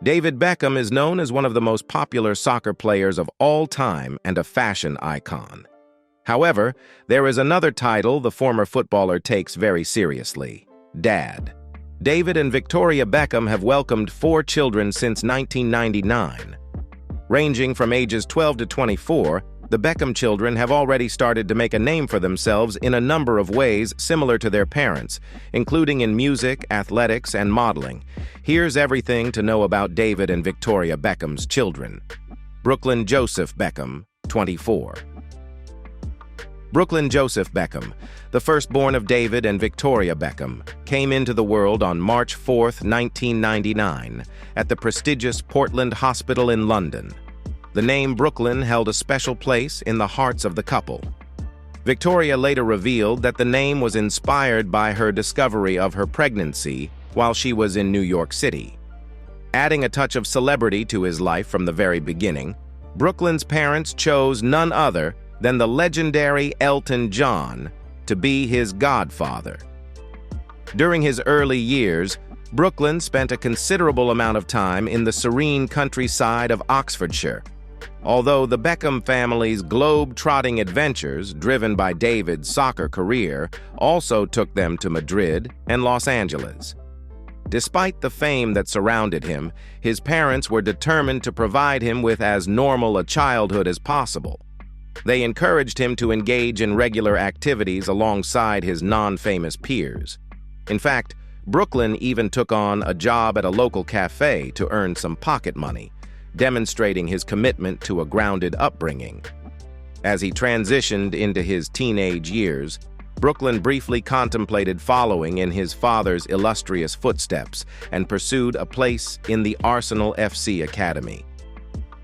David Beckham is known as one of the most popular soccer players of all time and a fashion icon. However, there is another title the former footballer takes very seriously: Dad. David and Victoria Beckham have welcomed 4 children since 1999. Ranging from ages 12 to 24, the Beckham children have already started to make a name for themselves in a number of ways similar to their parents, including in music, athletics, and modeling. Here's everything to know about David and Victoria Beckham's children. Brooklyn Joseph Beckham, 24. Brooklyn Joseph Beckham, the firstborn of David and Victoria Beckham, came into the world on March 4, 1999, at the prestigious Portland Hospital in London. The name Brooklyn held a special place in the hearts of the couple. Victoria later revealed that the name was inspired by her discovery of her pregnancy while she was in New York City. Adding a touch of celebrity to his life from the very beginning, Brooklyn's parents chose none other than the legendary Elton John to be his godfather. During his early years, Brooklyn spent a considerable amount of time in the serene countryside of Oxfordshire. Although the Beckham family's globe-trotting adventures, driven by David's soccer career, also took them to Madrid and Los Angeles. Despite the fame that surrounded him, his parents were determined to provide him with as normal a childhood as possible. They encouraged him to engage in regular activities alongside his non-famous peers. In fact, Brooklyn even took on a job at a local cafe to earn some pocket money, demonstrating his commitment to a grounded upbringing. As he transitioned into his teenage years, Brooklyn briefly contemplated following in his father's illustrious footsteps and pursued a place in the Arsenal FC Academy.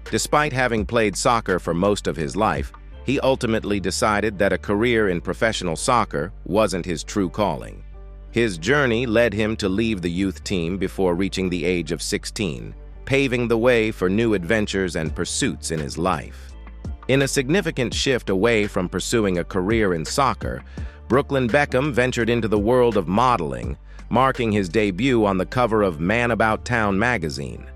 Despite having played soccer for most of his life, he ultimately decided that a career in professional soccer wasn't his true calling. His journey led him to leave the youth team before reaching the age of 16, paving the way for new adventures and pursuits in his life. In a significant shift away from pursuing a career in soccer, Brooklyn Beckham ventured into the world of modeling, marking his debut on the cover of Man About Town magazine.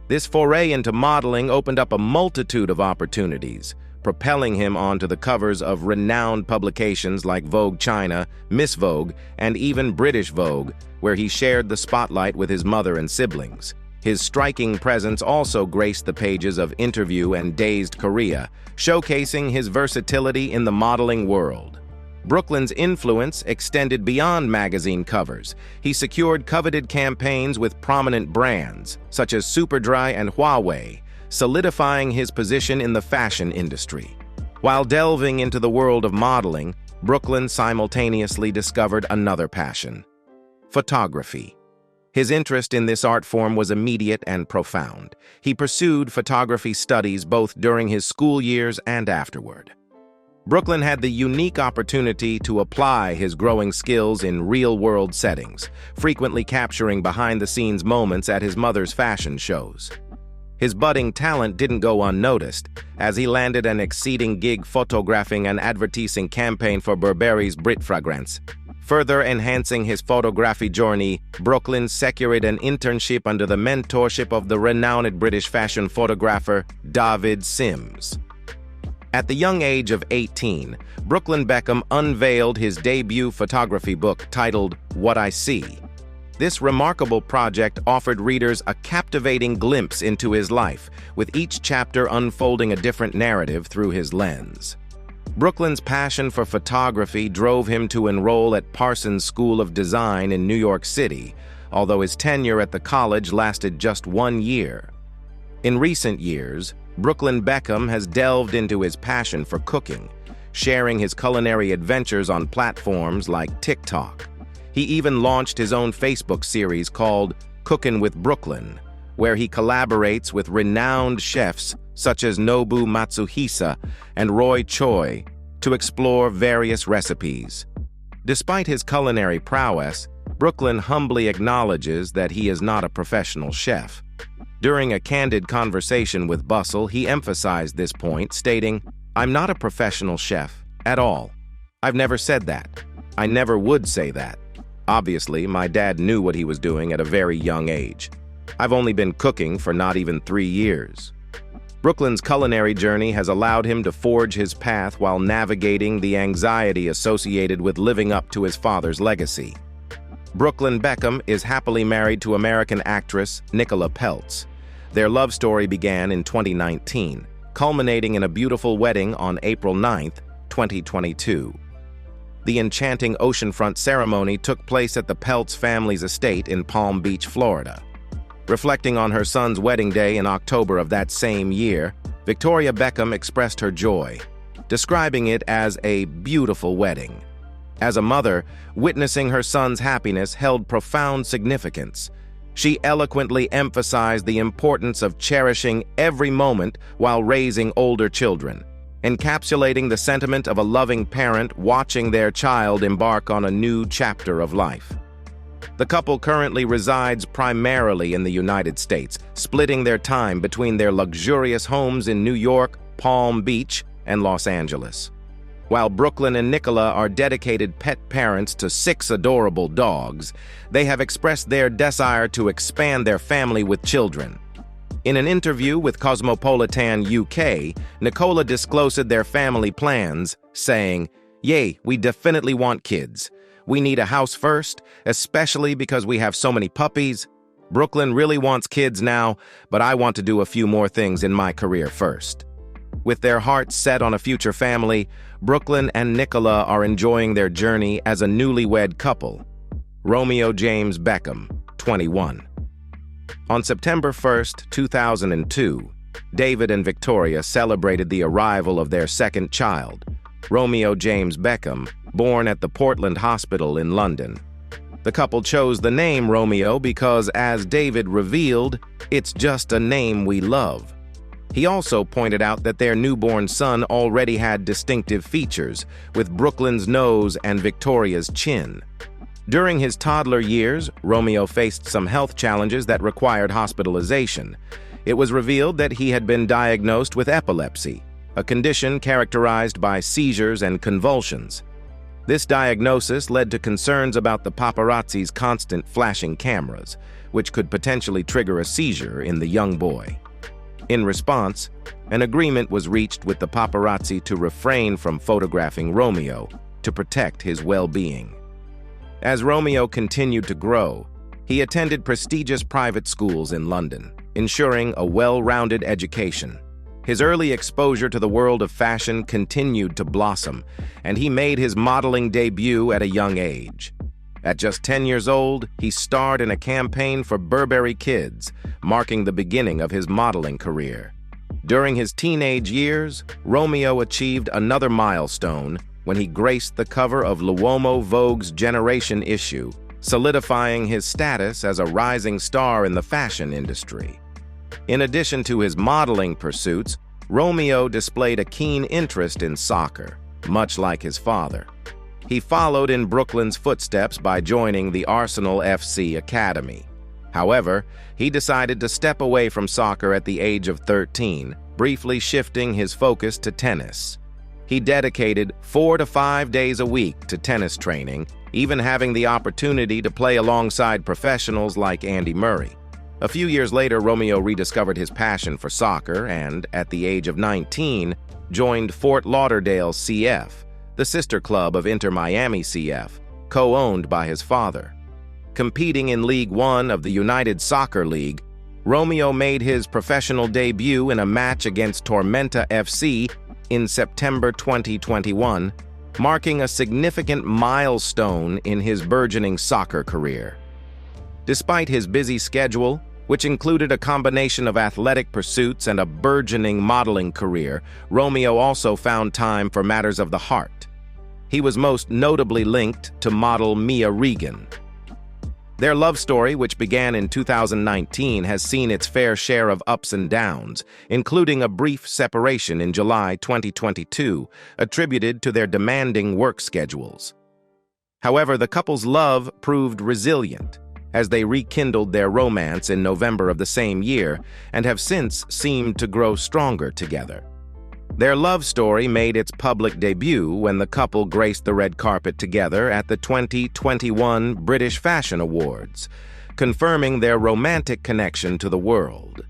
This foray into modeling opened up a multitude of opportunities, propelling him onto the covers of renowned publications like Vogue China, Miss Vogue, and even British Vogue, where he shared the spotlight with his mother and siblings. His striking presence also graced the pages of Interview and Dazed Korea, showcasing his versatility in the modeling world. Brooklyn's influence extended beyond magazine covers. He secured coveted campaigns with prominent brands, such as Superdry and Huawei, solidifying his position in the fashion industry. While delving into the world of modeling, Brooklyn simultaneously discovered another passion: photography. His interest in this art form was immediate and profound. He pursued photography studies both during his school years and afterward. Brooklyn had the unique opportunity to apply his growing skills in real-world settings, frequently capturing behind-the-scenes moments at his mother's fashion shows. His budding talent didn't go unnoticed, as he landed an exciting gig photographing an advertising campaign for Burberry's Brit fragrance. Further enhancing his photography journey, Brooklyn secured an internship under the mentorship of the renowned British fashion photographer David Sims. At the young age of 18, Brooklyn Beckham unveiled his debut photography book titled What I See. This remarkable project offered readers a captivating glimpse into his life, with each chapter unfolding a different narrative through his lens. Brooklyn's passion for photography drove him to enroll at Parsons School of Design in New York City, although his tenure at the college lasted just 1 year. In recent years, Brooklyn Beckham has delved into his passion for cooking, sharing his culinary adventures on platforms like TikTok. He even launched his own Facebook series called Cookin' with Brooklyn, where he collaborates with renowned chefs such as Nobu Matsuhisa and Roy Choi to explore various recipes. Despite his culinary prowess, Brooklyn humbly acknowledges that he is not a professional chef. During a candid conversation with Bustle, he emphasized this point, stating, "I'm not a professional chef at all. I've never said that. I never would say that. Obviously, my dad knew what he was doing at a very young age. I've only been cooking for not even 3 years. Brooklyn's culinary journey has allowed him to forge his path while navigating the anxiety associated with living up to his father's legacy. Brooklyn Beckham is happily married to American actress Nicola Peltz. Their love story began in 2019, culminating in a beautiful wedding on April 9, 2022. The enchanting oceanfront ceremony took place at the Peltz family's estate in Palm Beach, Florida. Reflecting on her son's wedding day in October of that same year, Victoria Beckham expressed her joy, describing it as a beautiful wedding. As a mother, witnessing her son's happiness held profound significance. She eloquently emphasized the importance of cherishing every moment while raising older children, encapsulating the sentiment of a loving parent watching their child embark on a new chapter of life. The couple currently resides primarily in the United States, splitting their time between their luxurious homes in New York, Palm Beach, and Los Angeles. While Brooklyn and Nicola are dedicated pet parents to 6 adorable dogs, they have expressed their desire to expand their family with children. In an interview with Cosmopolitan UK, Nicola disclosed their family plans, saying, "Yay, we definitely want kids. We need a house first, especially because we have so many puppies. Brooklyn really wants kids now, but I want to do a few more things in my career first." With their hearts set on a future family, Brooklyn and Nicola are enjoying their journey as a newlywed couple. Romeo James Beckham, 21. On September 1, 2002, David and Victoria celebrated the arrival of their second child, Romeo James Beckham, born at the Portland Hospital in London. The couple chose the name Romeo because, as David revealed, it's just a name we love. He also pointed out that their newborn son already had distinctive features, with Brooklyn's nose and Victoria's chin. During his toddler years, Romeo faced some health challenges that required hospitalization. It was revealed that he had been diagnosed with epilepsy, a condition characterized by seizures and convulsions. This diagnosis led to concerns about the paparazzi's constant flashing cameras, which could potentially trigger a seizure in the young boy. In response, an agreement was reached with the paparazzi to refrain from photographing Romeo to protect his well-being. As Romeo continued to grow, he attended prestigious private schools in London, ensuring a well-rounded education. His early exposure to the world of fashion continued to blossom, and he made his modeling debut at a young age. At just 10 years old, he starred in a campaign for Burberry Kids, marking the beginning of his modeling career. During his teenage years, Romeo achieved another milestone when he graced the cover of L'Uomo Vogue's Generation issue, solidifying his status as a rising star in the fashion industry. In addition to his modeling pursuits, Romeo displayed a keen interest in soccer, much like his father. He followed in Brooklyn's footsteps by joining the Arsenal FC Academy. However, he decided to step away from soccer at the age of 13, briefly shifting his focus to tennis. He dedicated 4 to 5 days a week to tennis training, even having the opportunity to play alongside professionals like Andy Murray. A few years later, Romeo rediscovered his passion for soccer and, at the age of 19, joined Fort Lauderdale CF, the sister club of Inter Miami CF, co-owned by his father. Competing in League One of the United Soccer League, Romeo made his professional debut in a match against Tormenta FC in September 2021, marking a significant milestone in his burgeoning soccer career. Despite his busy schedule, which included a combination of athletic pursuits and a burgeoning modeling career, Romeo also found time for matters of the heart. He was most notably linked to model Mia Regan. Their love story, which began in 2019, has seen its fair share of ups and downs, including a brief separation in July 2022, attributed to their demanding work schedules. However, the couple's love proved resilient, as they rekindled their romance in November of the same year and have since seemed to grow stronger together. Their love story made its public debut when the couple graced the red carpet together at the 2021 British Fashion Awards. confirming their romantic connection to the world.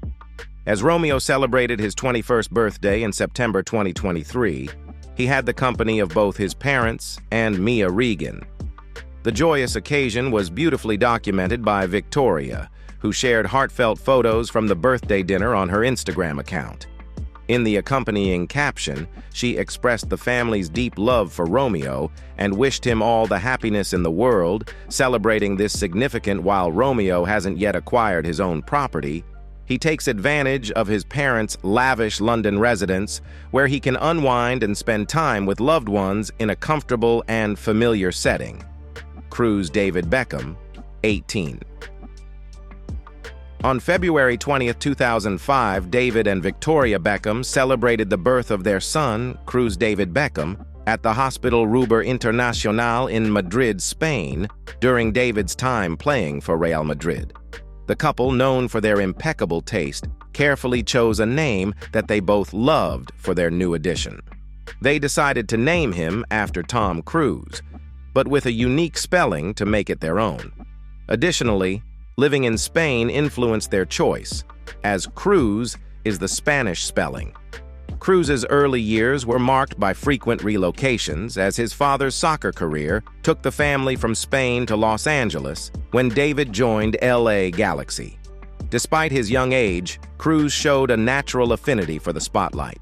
As Romeo celebrated his 21st birthday in September 2023, he had the company of both his parents and Mia Regan. The joyous occasion was beautifully documented by Victoria, who shared heartfelt photos from the birthday dinner on her Instagram account. In the accompanying caption, she expressed the family's deep love for Romeo and wished him all the happiness in the world, celebrating this significant while Romeo hasn't yet acquired his own property. He takes advantage of his parents' lavish London residence, where he can unwind and spend time with loved ones in a comfortable and familiar setting. Cruise David Beckham, 18. On February 20, 2005, David and Victoria Beckham celebrated the birth of their son, Cruise David Beckham, at the Hospital Ruber Internacional in Madrid, Spain, during David's time playing for Real Madrid. The couple, known for their impeccable taste, carefully chose a name that they both loved for their new addition. They decided to name him after Tom Cruise, but with a unique spelling to make it their own. Additionally, living in Spain influenced their choice, as Cruz is the Spanish spelling. Cruz's early years were marked by frequent relocations, as his father's soccer career took the family from Spain to Los Angeles when David joined LA Galaxy. Despite his young age, Cruz showed a natural affinity for the spotlight.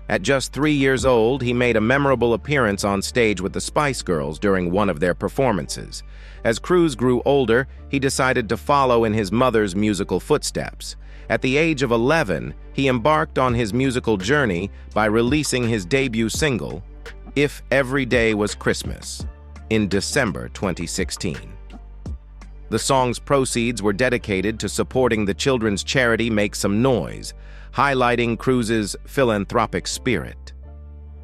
At just 3 years old, he made a memorable appearance on stage with the Spice Girls during one of their performances. As Cruz grew older, he decided to follow in his mother's musical footsteps. At the age of 11, he embarked on his musical journey by releasing his debut single, If Every Day Was Christmas, in December 2016. The song's proceeds were dedicated to supporting the children's charity Make Some Noise, highlighting Cruz's philanthropic spirit.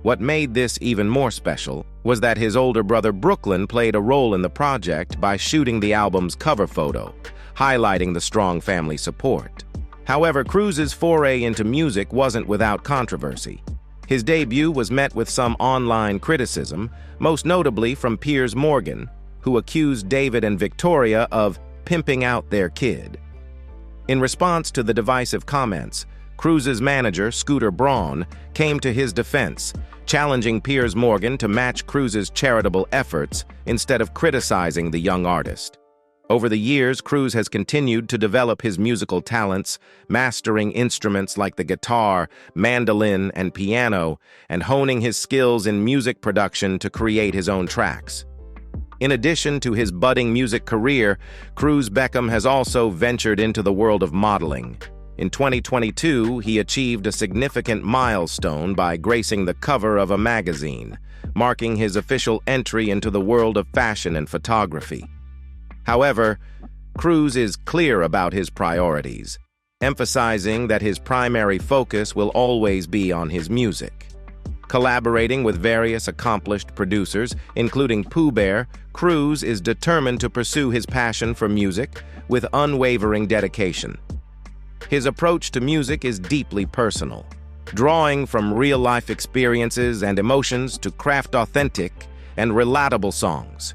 What made this even more special was that his older brother Brooklyn played a role in the project by shooting the album's cover photo, highlighting the strong family support. However, Cruz's foray into music wasn't without controversy. His debut was met with some online criticism, most notably from Piers Morgan, who accused David and Victoria of pimping out their kid. In response to the divisive comments, Cruz's manager, Scooter Braun, came to his defense, challenging Piers Morgan to match Cruz's charitable efforts instead of criticizing the young artist. Over the years, Cruz has continued to develop his musical talents, mastering instruments like the guitar, mandolin, and piano, and honing his skills in music production to create his own tracks. In addition to his budding music career, Cruz Beckham has also ventured into the world of modeling. In 2022, he achieved a significant milestone by gracing the cover of a magazine, marking his official entry into the world of fashion and photography. However, Cruz is clear about his priorities, emphasizing that his primary focus will always be on his music. Collaborating with various accomplished producers, including Pooh Bear, Cruz is determined to pursue his passion for music with unwavering dedication. His approach to music is deeply personal, drawing from real-life experiences and emotions to craft authentic and relatable songs.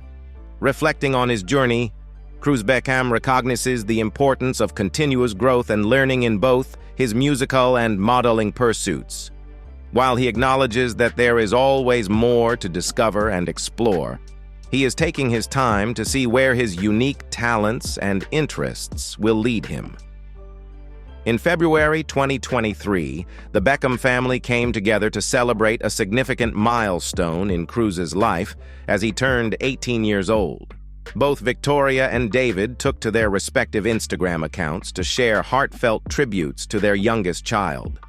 Reflecting on his journey, Cruz Beckham recognizes the importance of continuous growth and learning in both his musical and modeling pursuits. While he acknowledges that there is always more to discover and explore, he is taking his time to see where his unique talents and interests will lead him. In February 2023, the Beckham family came together to celebrate a significant milestone in Cruz's life as he turned 18 years old. Both Victoria and David took to their respective Instagram accounts to share heartfelt tributes to their youngest child.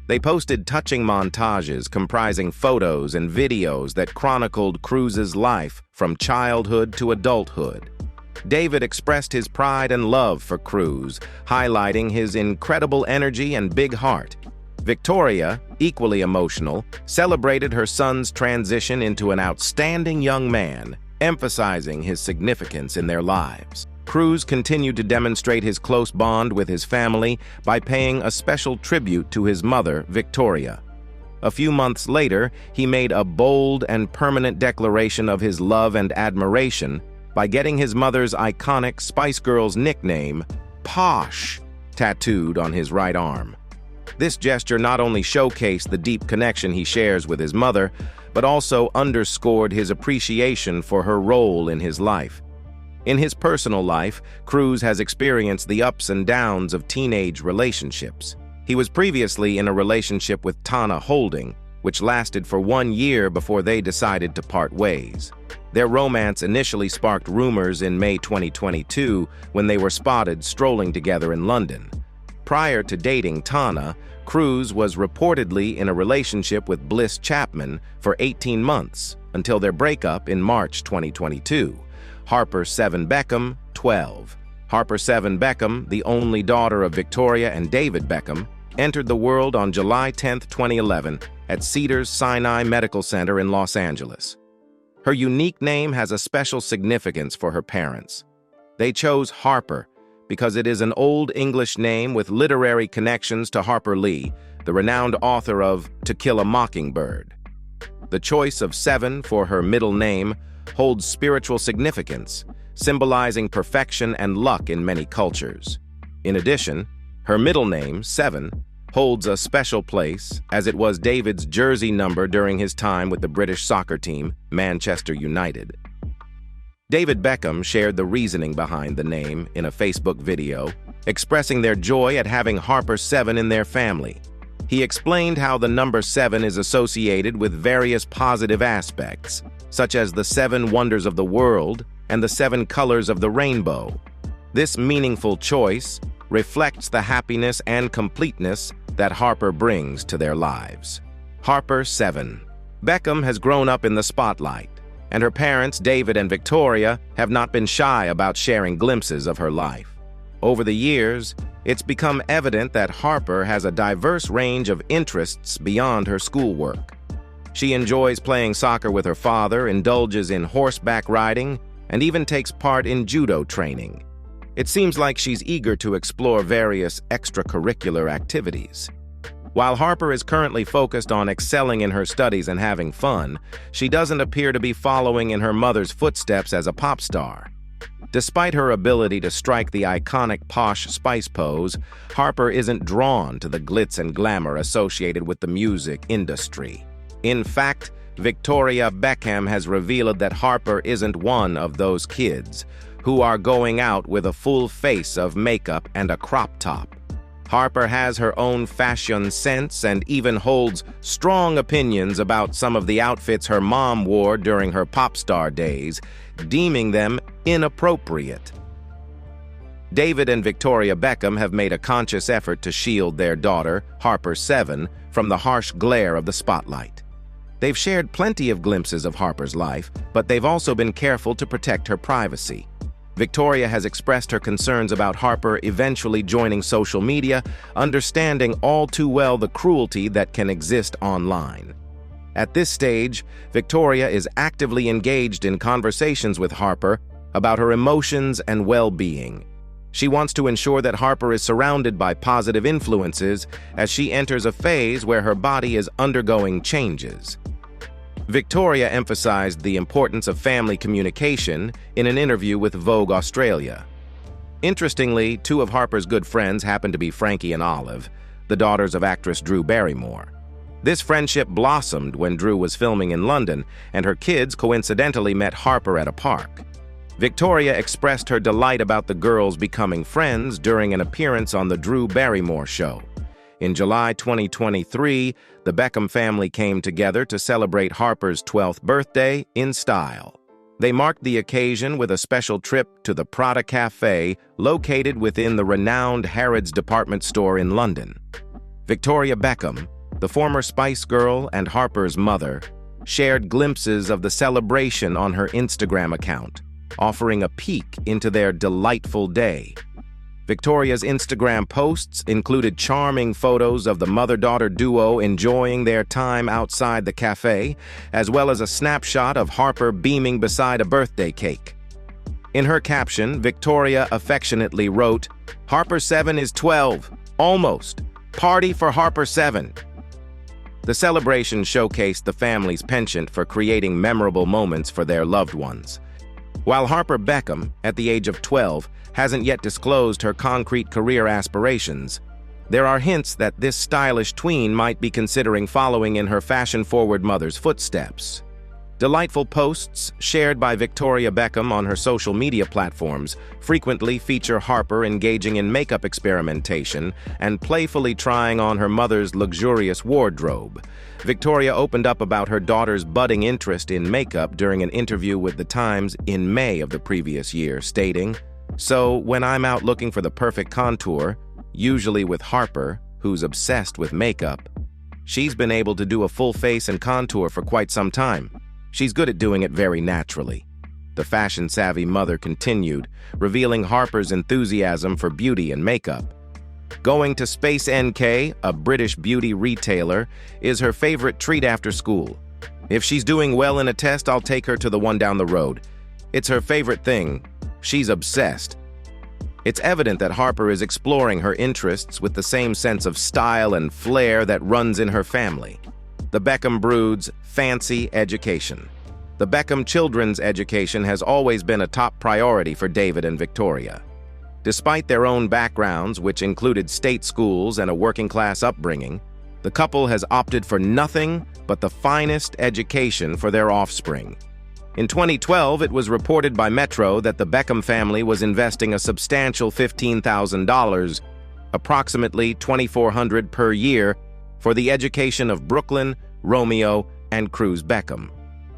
They posted touching montages comprising photos and videos that chronicled Cruz's life from childhood to adulthood. David expressed his pride and love for Cruz, highlighting his incredible energy and big heart. Victoria, equally emotional, celebrated her son's transition into an outstanding young man, emphasizing his significance in their lives. Cruz continued to demonstrate his close bond with his family by paying a special tribute to his mother, Victoria. A few months later, he made a bold and permanent declaration of his love and admiration by getting his mother's iconic Spice Girls nickname, Posh, tattooed on his right arm. This gesture not only showcased the deep connection he shares with his mother, but also underscored his appreciation for her role in his life. In his personal life, Cruz has experienced the ups and downs of teenage relationships. He was previously in a relationship with Tana Holding, which lasted for 1 year before they decided to part ways. Their romance initially sparked rumors in May 2022 when they were spotted strolling together in London. Prior to dating Tana, Cruz was reportedly in a relationship with Bliss Chapman for 18 months until their breakup in March 2022. Harper Seven Beckham, 12. Harper Seven Beckham, the only daughter of Victoria and David Beckham, entered the world on July 10, 2011 at Cedars-Sinai Medical Center in Los Angeles. Her unique name has a special significance for her parents. They chose Harper because it is an Old English name with literary connections to Harper Lee, the renowned author of To Kill a Mockingbird. The choice of Seven for her middle name holds spiritual significance, symbolizing perfection and luck in many cultures. In addition, her middle name, Seven, holds a special place as it was David's jersey number during his time with the British soccer team, Manchester United. David Beckham shared the reasoning behind the name in a Facebook video, expressing their joy at having Harper Seven in their family. He explained how the number 7 is associated with various positive aspects, such as the 7 wonders of the world and the 7 colors of the rainbow. This meaningful choice reflects the happiness and completeness that Harper brings to their lives. Harper Seven. Beckham has grown up in the spotlight, and her parents, David and Victoria, have not been shy about sharing glimpses of her life. Over the years, it's become evident that Harper has a diverse range of interests beyond her schoolwork. She enjoys playing soccer with her father, indulges in horseback riding, and even takes part in judo training. It seems like she's eager to explore various extracurricular activities. While Harper is currently focused on excelling in her studies and having fun, she doesn't appear to be following in her mother's footsteps as a pop star. Despite her ability to strike the iconic posh Spice pose, Harper isn't drawn to the glitz and glamour associated with the music industry. In fact, Victoria Beckham has revealed that Harper isn't one of those kids who are going out with a full face of makeup and a crop top. Harper has her own fashion sense and even holds strong opinions about some of the outfits her mom wore during her pop star days, deeming them inappropriate. David and Victoria Beckham have made a conscious effort to shield their daughter, Harper Seven, from the harsh glare of the spotlight. They've shared plenty of glimpses of Harper's life, but they've also been careful to protect her privacy. Victoria has expressed her concerns about Harper eventually joining social media, understanding all too well the cruelty that can exist online. At this stage, Victoria is actively engaged in conversations with Harper about her emotions and well-being. She wants to ensure that Harper is surrounded by positive influences as she enters a phase where her body is undergoing changes. Victoria emphasized the importance of family communication in an interview with Vogue Australia. Interestingly, 2 of Harper's good friends happen to be Frankie and Olive, the daughters of actress Drew Barrymore. This friendship blossomed when Drew was filming in London, and her kids coincidentally met Harper at a park. Victoria expressed her delight about the girls becoming friends during an appearance on the Drew Barrymore show. In July 2023, the Beckham family came together to celebrate Harper's 12th birthday in style. They marked the occasion with a special trip to the Prada Cafe located within the renowned Harrods department store in London. Victoria Beckham, the former Spice Girl and Harper's mother, shared glimpses of the celebration on her Instagram account, offering a peek into their delightful day. Victoria's Instagram posts included charming photos of the mother-daughter duo enjoying their time outside the cafe, as well as a snapshot of Harper beaming beside a birthday cake. In her caption, Victoria affectionately wrote, "Harper 7 is 12. Almost. Party for Harper 7." The celebration showcased the family's penchant for creating memorable moments for their loved ones. While Harper Beckham, at the age of 12, hasn't yet disclosed her concrete career aspirations, there are hints that this stylish tween might be considering following in her fashion-forward mother's footsteps. Delightful posts shared by Victoria Beckham on her social media platforms frequently feature Harper engaging in makeup experimentation and playfully trying on her mother's luxurious wardrobe. Victoria opened up about her daughter's budding interest in makeup during an interview with The Times in May of the previous year, stating, "So when I'm out looking for the perfect contour, usually with Harper, who's obsessed with makeup, she's been able to do a full face and contour for quite some time. She's good at doing it very naturally." The fashion-savvy mother continued, revealing Harper's enthusiasm for beauty and makeup. Going to Space NK, a British beauty retailer, is her favorite treat after school. If she's doing well in a test, I'll take her to the one down the road. It's her favorite thing. She's obsessed. It's evident that Harper is exploring her interests with the same sense of style and flair that runs in her family. The Beckham brood's fancy education. The Beckham children's education has always been a top priority for David and Victoria. Despite their own backgrounds, which included state schools and a working-class upbringing, the couple has opted for nothing but the finest education for their offspring. In 2012, it was reported by Metro that the Beckham family was investing a substantial $15,000, approximately $2,400 per year, for the education of Brooklyn, Romeo, and Cruz Beckham.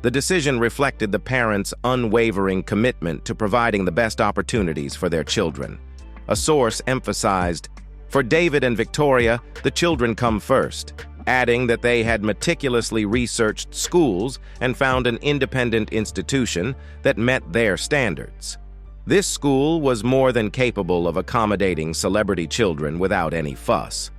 The decision reflected the parents' unwavering commitment to providing the best opportunities for their children. A source emphasized, "For David and Victoria, the children come first," adding that they had meticulously researched schools and found an independent institution that met their standards. This school was more than capable of accommodating celebrity children without any fuss.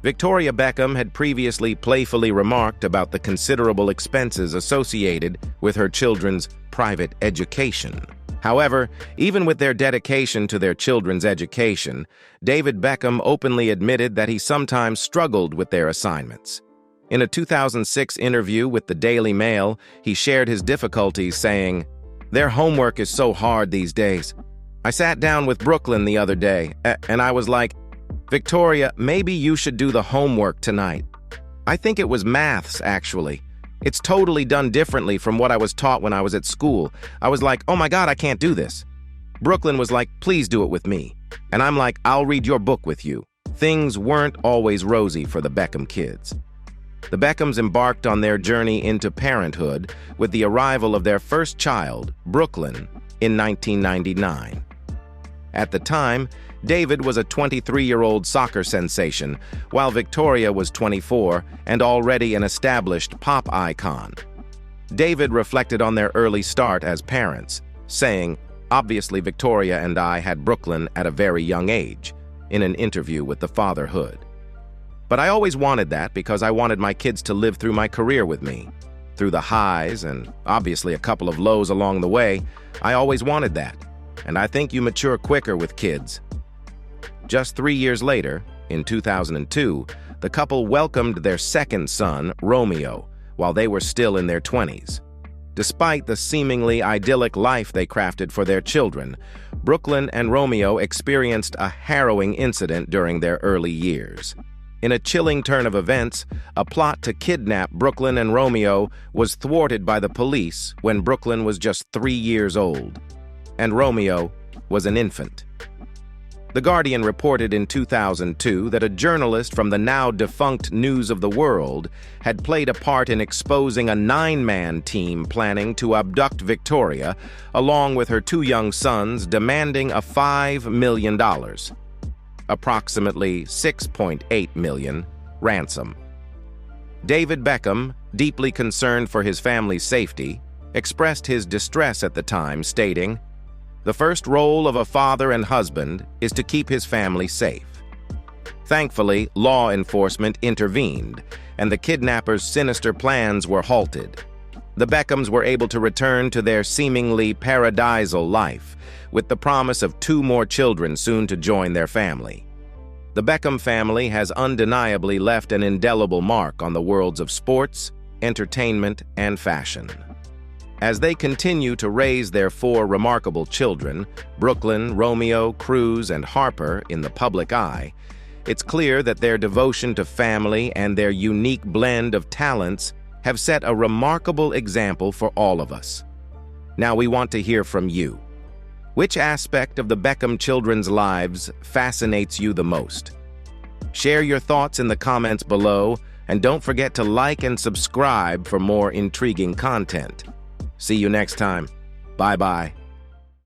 Victoria Beckham had previously playfully remarked about the considerable expenses associated with her children's private education. However, even with their dedication to their children's education, David Beckham openly admitted that he sometimes struggled with their assignments. In a 2006 interview with the Daily Mail, he shared his difficulties, saying, "Their homework is so hard these days. I sat down with Brooklyn the other day, and I was like, Victoria, maybe you should do the homework tonight. I think it was maths, actually. It's totally done differently from what I was taught when I was at school. I was like, oh my God, I can't do this. Brooklyn was like, please do it with me. And I'm like, I'll read your book with you." Things weren't always rosy for the Beckham kids. The Beckhams embarked on their journey into parenthood with the arrival of their first child, Brooklyn, in 1999. At the time, David was a 23-year-old soccer sensation, while Victoria was 24 and already an established pop icon. David reflected on their early start as parents, saying, "Obviously, Victoria and I had Brooklyn at a very young age," in an interview with The Fatherhood. "But I always wanted that because I wanted my kids to live through my career with me. Through the highs and obviously a couple of lows along the way, I always wanted that. And I think you mature quicker with kids." Just 3 years later, in 2002, the couple welcomed their second son, Romeo, while they were still in their 20s. Despite the seemingly idyllic life they crafted for their children, Brooklyn and Romeo experienced a harrowing incident during their early years. In a chilling turn of events, a plot to kidnap Brooklyn and Romeo was thwarted by the police when Brooklyn was just 3 years old, and Romeo was an infant. The Guardian reported in 2002 that a journalist from the now-defunct News of the World had played a part in exposing a 9-man team planning to abduct Victoria, along with her 2 young sons, demanding a $5 million, approximately $6.8 million, ransom. David Beckham, deeply concerned for his family's safety, expressed his distress at the time, stating, "The first role of a father and husband is to keep his family safe." Thankfully, law enforcement intervened, and the kidnappers' sinister plans were halted. The Beckhams were able to return to their seemingly paradisal life, with the promise of 2 more children soon to join their family. The Beckham family has undeniably left an indelible mark on the worlds of sports, entertainment, and fashion. As they continue to raise their four remarkable children, Brooklyn, Romeo, Cruz, and Harper, in the public eye, it's clear that their devotion to family and their unique blend of talents have set a remarkable example for all of us. Now we want to hear from you. Which aspect of the Beckham children's lives fascinates you the most? Share your thoughts in the comments below, and don't forget to like and subscribe for more intriguing content. See you next time. Bye-bye.